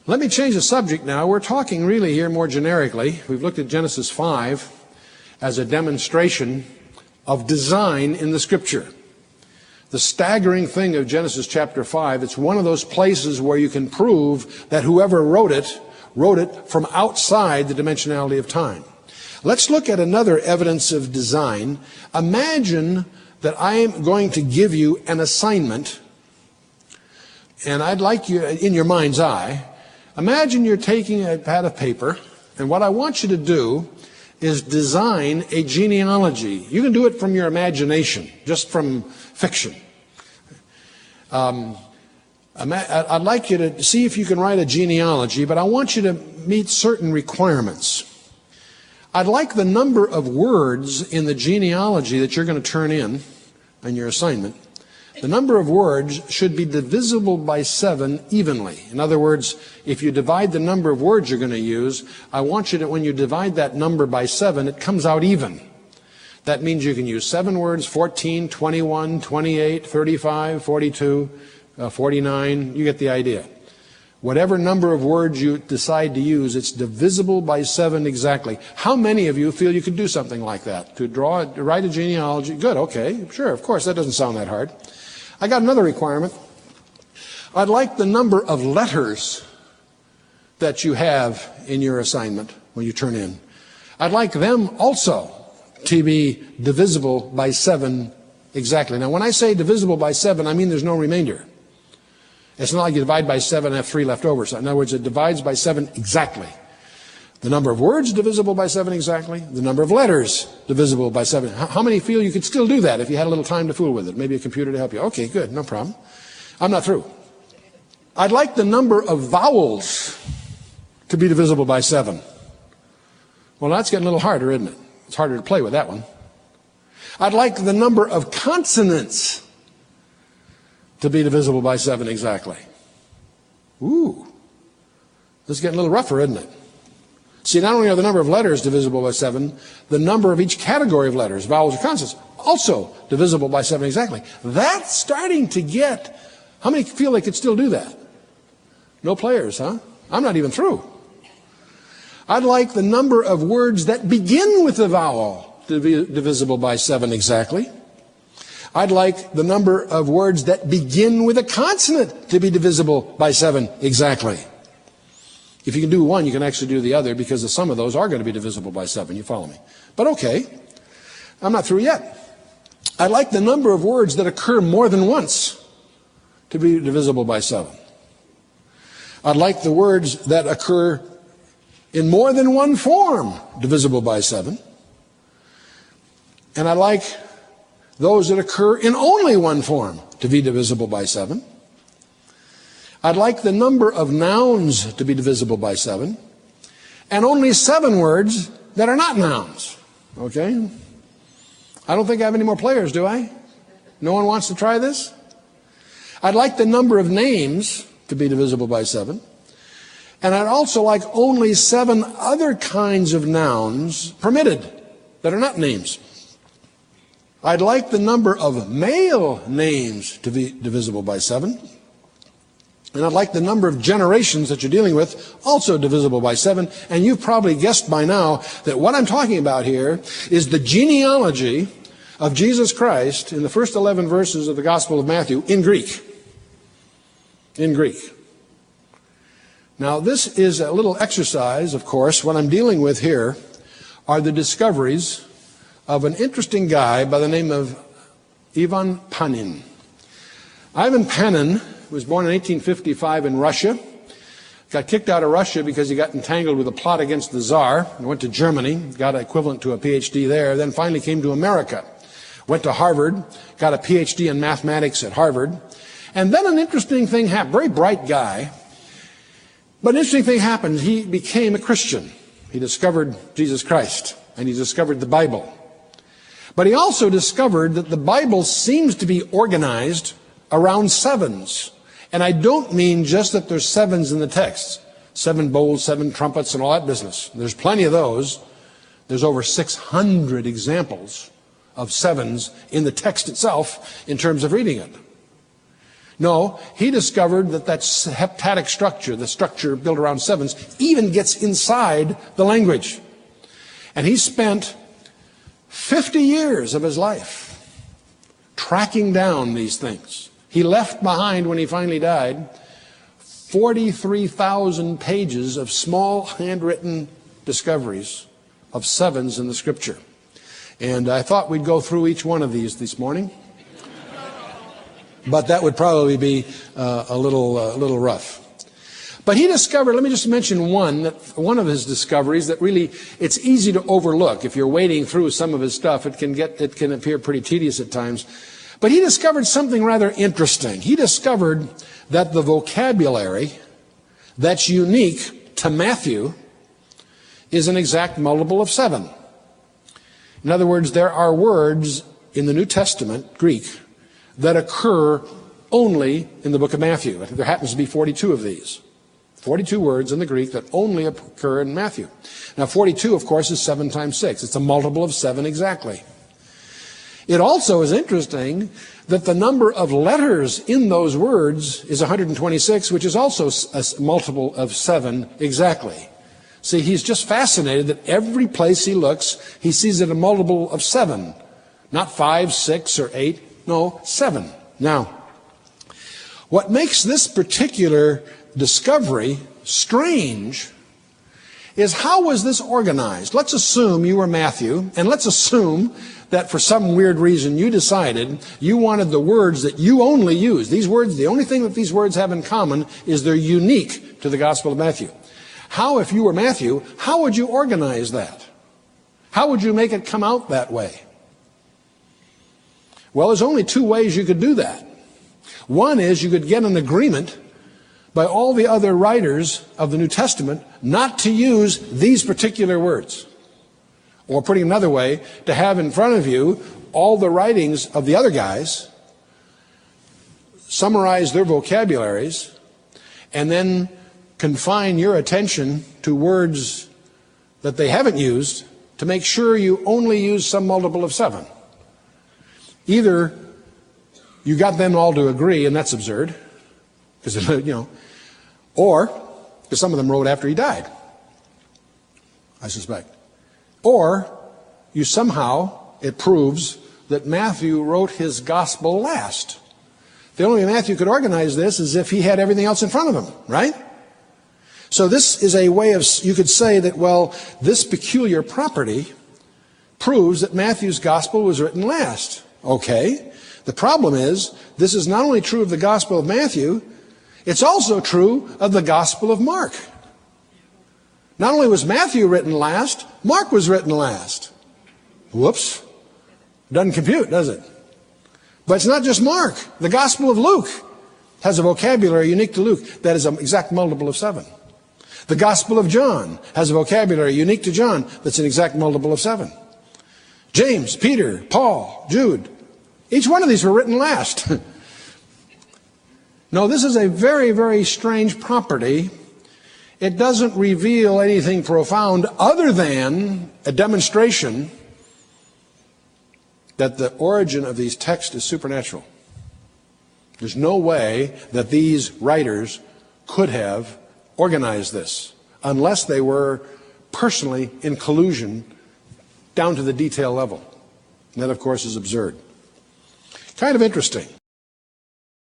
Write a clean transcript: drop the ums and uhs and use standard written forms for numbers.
Let me change the subject now. We're talking really here more generically. We've looked at Genesis 5 as a demonstration of design in the Scripture. The staggering thing of Genesis chapter 5, it's one of those places where you can prove that whoever wrote it from outside the dimensionality of time. Let's look at another evidence of design. Imagine that I am going to give you an assignment, and I'd like you, in your mind's eye, imagine you're taking a pad of paper, and what I want you to do is design a genealogy. You can do it from your imagination, just from fiction. I'd like you to see if you can write a genealogy, but I want you to meet certain requirements. I'd like the number of words in the genealogy that you're going to turn in your assignment. The number of words should be divisible by 7 evenly. In other words, if you divide the number of words you're going to use, I want you to, when you divide that number by 7, it comes out even. That means you can use 7 words, 14, 21, 28, 35, 42, 49. You get the idea. Whatever number of words you decide to use, it's divisible by 7 exactly. How many of you feel you could do something like that? To write a genealogy? Good, okay, sure, of course, that doesn't sound that hard. I got another requirement. I'd like the number of letters that you have in your assignment when you turn in. I'd like them also to be divisible by 7 exactly. Now, when I say divisible by 7, I mean there's no remainder. It's not like you divide by 7 and have 3 left over. So in other words, it divides by 7 exactly. The number of words divisible by 7 exactly. The number of letters divisible by 7. How many feel you could still do that if you had a little time to fool with it? Maybe a computer to help you. Okay, good, no problem. I'm not through. I'd like the number of vowels to be divisible by 7. Well, that's getting a little harder, isn't it? It's harder to play with that one. I'd like the number of consonants to be divisible by 7 exactly. Ooh, this is getting a little rougher, isn't it? See, not only are the number of letters divisible by 7, the number of each category of letters, vowels or consonants, also divisible by 7 exactly. That's starting to get, how many feel they could still do that? No players, huh? I'm not even through. I'd like the number of words that begin with a vowel to be divisible by 7 exactly. I'd like the number of words that begin with a consonant to be divisible by 7 exactly. If you can do one, you can actually do the other, because the sum of those are going to be divisible by 7. You follow me? But okay, I'm not through yet. I'd like the number of words that occur more than once to be divisible by 7. I'd like the words that occur in more than one form divisible by 7. And I'd like those that occur in only one form to be divisible by 7. I'd like the number of nouns to be divisible by 7, and only 7 words that are not nouns. Okay? I don't think I have any more players, do I? No one wants to try this? I'd like the number of names to be divisible by 7, and I'd also like only 7 other kinds of nouns permitted that are not names. I'd like the number of male names to be divisible by 7. And I'd like the number of generations that you're dealing with also divisible by 7. And you've probably guessed by now that what I'm talking about here is the genealogy of Jesus Christ in the first 11 verses of the Gospel of Matthew in Greek. In Greek. Now, this is a little exercise, of course. What I'm dealing with here are the discoveries of an interesting guy by the name of Ivan Panin. Ivan Panin was born in 1855 in Russia. Got kicked out of Russia because he got entangled with a plot against the Tsar. He went to Germany, got an equivalent to a PhD there, then finally came to America. Went to Harvard, got a PhD in mathematics at Harvard. And then an interesting thing happened. Very bright guy. But an interesting thing happened. He became a Christian. He discovered Jesus Christ, and he discovered the Bible. But he also discovered that the Bible seems to be organized around 7s. And I don't mean just that there's 7s in the text. 7 bowls, 7 trumpets, and all that business. There's plenty of those. There's over 600 examples of 7s in the text itself in terms of reading it. No, he discovered that that heptadic structure, the structure built around sevens, even gets inside the language. And he spent 50 years of his life tracking down these things. He left behind, when he finally died, 43,000 pages of small handwritten discoveries of sevens in the Scripture. And I thought we'd go through each one of these this morning, but that would probably be a little rough. But he discovered, let me just mention one of his discoveries that really, it's easy to overlook. If you're wading through some of his stuff, it can appear pretty tedious at times. But he discovered something rather interesting. He discovered that the vocabulary that's unique to Matthew is an exact multiple of 7. In other words, there are words in the New Testament, Greek, that occur only in the book of Matthew. There happens to be 42 of these. 42 words in the Greek that only occur in Matthew. Now 42, of course, is 7 times 6. It's a multiple of 7 exactly. It also is interesting that the number of letters in those words is 126, which is also a multiple of 7 exactly. See, he's just fascinated that every place he looks, he sees it a multiple of 7. Not 5, 6, or 8. No, 7. Now, what makes this particular discovery strange is, how was this organized? Let's assume you were Matthew, and let's assume that for some weird reason you decided you wanted the words that you only use. These words, the only thing that these words have in common is they're unique to the Gospel of Matthew. How, if you were Matthew, how would you organize that? How would you make it come out that way? Well, there's only 2 ways you could do that. One is you could get an agreement by all the other writers of the New Testament not to use these particular words. Or putting another way, to have in front of you all the writings of the other guys, summarize their vocabularies, and then confine your attention to words that they haven't used to make sure you only use some multiple of 7. Either you got them all to agree, and that's absurd, because, or, because some of them wrote after he died, I suspect. Or you somehow, it proves that Matthew wrote his gospel last. The only way Matthew could organize this is if he had everything else in front of him, right? So this is a way of, you could say that, well, this peculiar property proves that Matthew's gospel was written last. Okay. The problem is, this is not only true of the Gospel of Matthew, it's also true of the Gospel of Mark. Not only was Matthew written last, Mark was written last. Whoops. Doesn't compute, does it? But it's not just Mark. The Gospel of Luke has a vocabulary unique to Luke that is an exact multiple of 7. The Gospel of John has a vocabulary unique to John that's an exact multiple of 7. James, Peter, Paul, Jude, each one of these were written last. No, this is a very, very strange property. It doesn't reveal anything profound other than a demonstration that the origin of these texts is supernatural. There's no way that these writers could have organized this unless they were personally in collusion down to the detail level. And that, of course, is absurd. Kind of interesting.